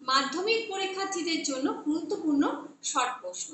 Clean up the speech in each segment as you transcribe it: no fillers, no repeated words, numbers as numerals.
মাধ্যমিক পরীক্ষার্থীদের জন্য গুরুত্বপূর্ণ শর্ট প্রশ্ন।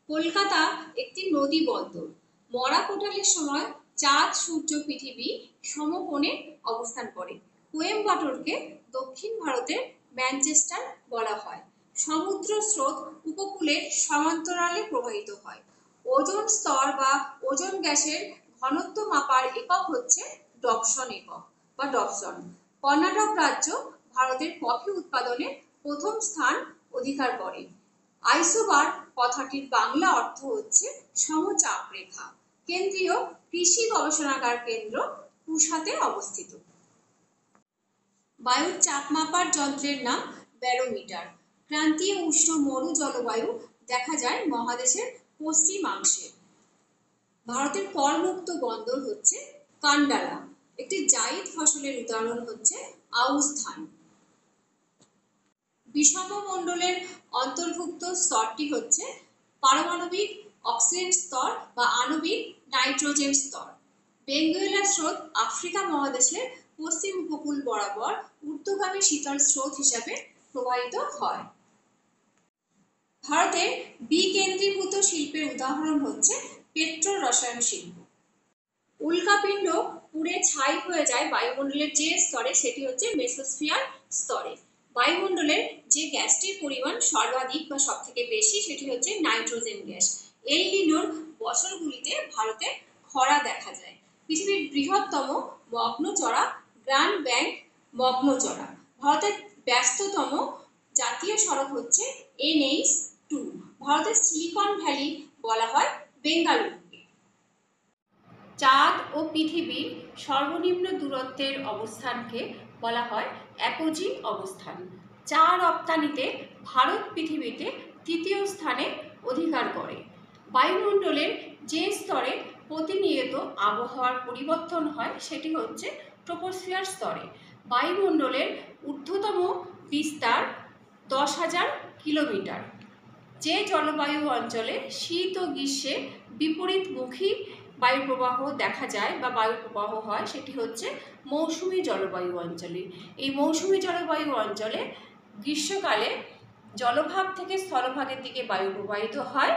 কলকাতা একটি নদী বন্দর। মরা কোটালের সময় চাঁদ, সূর্য, পৃথিবী সমকোণে অবস্থান করে। কোয়েম্বাটোরকে দক্ষিণ ভারতের ম্যানচেস্টার বলা হয়। সমুদ্র স্রোত উপকূলের সমান্তরালে প্রবাহিত হয়। ওজোন স্তর বা ওজোন গ্যাসের ঘনত্ব মাপার একক হচ্ছে ডপসন একক বা ডপসন। কর্ণাটক রাজ্য ভারতের কফি উৎপাদনে প্রথম স্থান অধিকার করে। আইসোবার কথাটির বাংলা অর্থ হচ্ছে সমচাপ রেখা। কেন্দ্রীয় কৃষি গবেষণাগার কেন্দ্র পুসাতে অবস্থিত। বায়ুর চাপ মাপার যন্ত্রের নাম ব্যারোমিটার। ক্রান্তীয় উষ্ণ মরু জলবায়ু দেখা যায় মহাদেশের পশ্চিমাংশে। ভারতের করমুক্ত বন্দর হচ্ছে কান্ডালা। একটি জায়িদ ফসলের উদাহরণ হচ্ছে আউশ ধান। বিষম মণ্ডলের অন্তর্ভুক্ত স্তরটি হচ্ছে পারমাণবিক অক্সিজেন স্তর বা আণবিক নাইট্রোজেন স্তর। বেঙ্গুয়েলা স্রোত আফ্রিকা মহাদেশের পশ্চিম উপকূল বরাবর ঊর্ধ্বগামী শীতল স্রোত হিসাবে প্রবাহিত হয়। ভারতের বিকেন্দ্রীভূত শিল্পের উদাহরণ হচ্ছে পেট্রো রসায়ন শিল্প। উল্কাপিণ্ড পুড়ে ছাই হয়ে যায় বায়ুমণ্ডলের যে স্তরে, সেটি হচ্ছে মেসোস্ফিয়ার স্তরে। বায়ুমণ্ডলের যে গ্যাসটির পরিমাণ সর্বাধিক বা সব থেকে বেশি সেটি হচ্ছে নাইট্রোজেন গ্যাস। এল নিনোর বছরগুলিতে ভারতে খরা দেখা যায়। পৃথিবীর বৃহত্তম মগ্নচড়া গ্র্যান্ড ব্যাংক মগ্নচড়া। ভারতের ব্যস্ততম জাতীয় সড়ক হচ্ছে NH2। ভারতের সিলিকন ভ্যালি বলা হয় বেঙ্গালুরুকে। চাঁদ ও পৃথিবীর সর্বনিম্ন দূরত্বের অবস্থানকে বলা হয় অ্যাপোজি অবস্থান। চা রপ্তানিতে ভারত পৃথিবীতে তৃতীয় স্থানে অধিকার করে। বায়ুমণ্ডলের যে স্তরে প্রতিনিয়ত আবহাওয়ার পরিবর্তন হয় সেটি হচ্ছে ট্রপোস্ফিয়ার স্তরে। বায়ুমণ্ডলের ঊর্ধ্বতম বিস্তার 10,000 কিলোমিটার। যে জলবায়ু অঞ্চলে শীত ও গ্রীষ্মে বিপরীতমুখী বায়ুপ্রবাহ দেখা যায় বা বায়ুপ্রবাহ হয় সেটি হচ্ছে মৌসুমী জলবায়ু অঞ্চলে। এই মৌসুমী জলবায়ু অঞ্চলে গ্রীষ্মকালে জলভাগ থেকে স্থলভাগের দিকে বায়ু প্রবাহিত হয়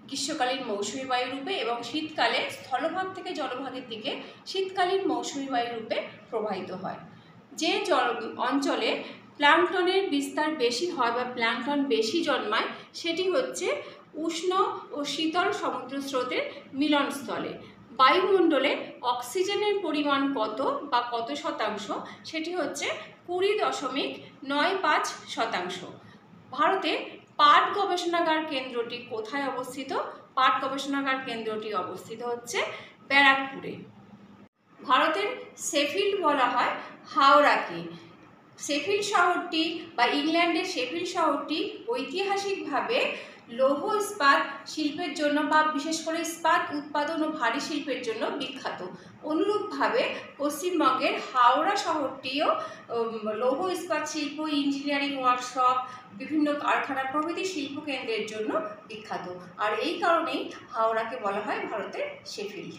গ্রীষ্মকালীন মৌসুমী বায়ু রূপে, এবং শীতকালে স্থলভাগ থেকে জলভাগের দিকে শীতকালীন মৌসুমী বায়ু রূপে প্রবাহিত হয়। যে অঞ্চলে প্ল্যাঙ্কটনের বিস্তার বেশি হয় বা প্ল্যাঙ্কটন বেশি জন্মায় সেটি হচ্ছে উষ্ণ ও শীতল সমুদ্র স্রোতের মিলনস্থলে। বায়ুমণ্ডলে অক্সিজেনের পরিমাণ কত বা কত শতাংশ সেটি হচ্ছে 20.95%। ভারতে পাট গবেষণাগার কেন্দ্রটি কোথায় অবস্থিত? পাট গবেষণাগার কেন্দ্রটি অবস্থিত হচ্ছে ব্যারাকপুরে। ভারতের শেফিল্ড বলা হয় হাওড়াকে। শেফিল্ড শহরটি বা ইংল্যান্ডের শেফিল্ড শহরটি ঐতিহাসিকভাবে লৌহ ইস্পাত শিল্পের জন্য বা বিশেষ করে ইস্পাত উৎপাদন ও ভারী শিল্পের জন্য বিখ্যাত। অনুরূপভাবে পশ্চিমবঙ্গের হাওড়া শহরটিও লৌহ ইস্পাত শিল্প, ইঞ্জিনিয়ারিং ওয়ার্কশপ, বিভিন্ন কারখানা প্রভৃতি শিল্পকেন্দ্রের জন্য বিখ্যাত। আর এই কারণেই হাওড়াকে বলা হয় ভারতের শেফিল্ড।